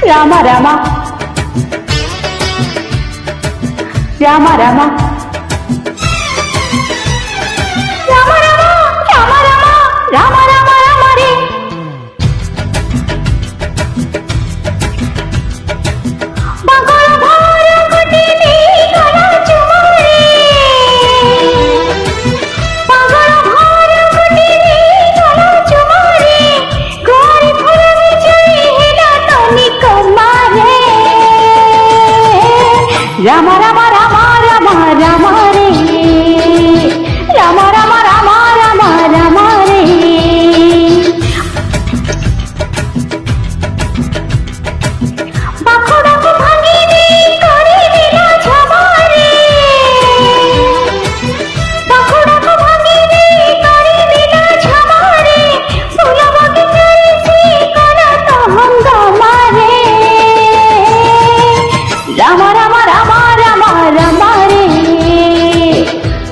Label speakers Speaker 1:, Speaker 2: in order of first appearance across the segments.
Speaker 1: రామ రామ రామ రామ రామ రామ రామ రామ రామ రామ రామ రే বাগড় ভরা গটিতে গলা চুমারে বাগড় ভরা গটিতে গলা চুমারে গড়ি ভরা বিজয় হেলা তনি কমারে রাম রাম রাম রাম রাম রে রাম রাম রাম রাম রাম রে বাঁকুড়াকে ভাঙি দে করে দিলা ঝামারে বাঁকুড়াকে ভাঙি দে করে দিলা ঝামারে ফুলবাকে চাইছি কলা তহঙ্গ মারে রাম রাম রাম রাম রাম রে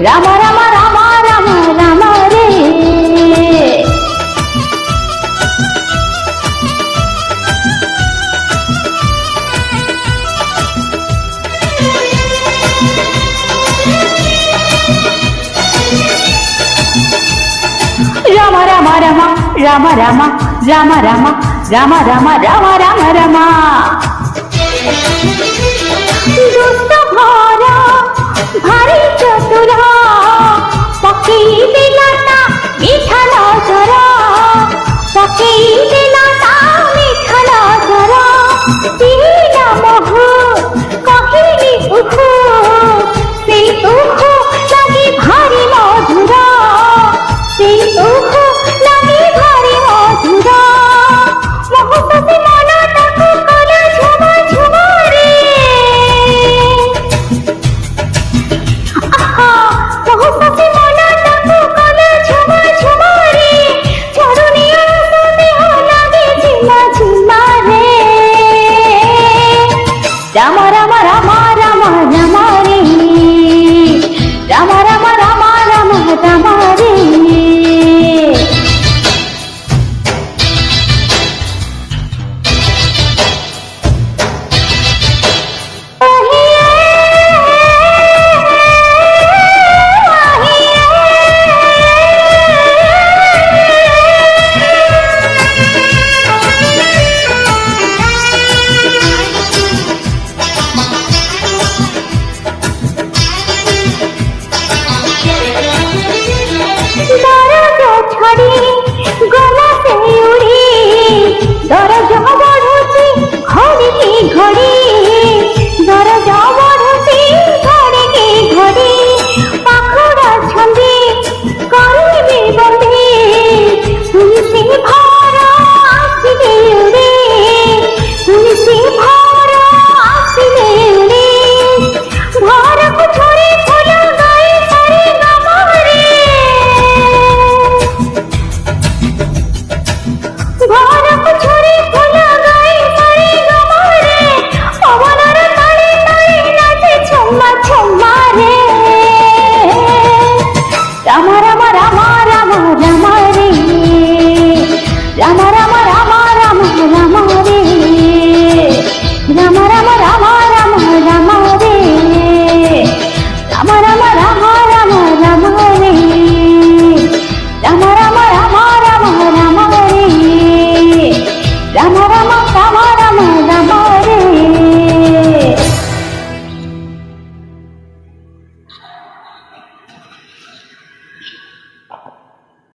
Speaker 1: রাম রাম রাম রাম রাম রে రామ రామ రామ రామ రామ రామ రామ రామ రామ రామ రామ రామ দুষ্ট ভরা ভারী চতুর পকেই দিলা না মিঠা নজর পকেই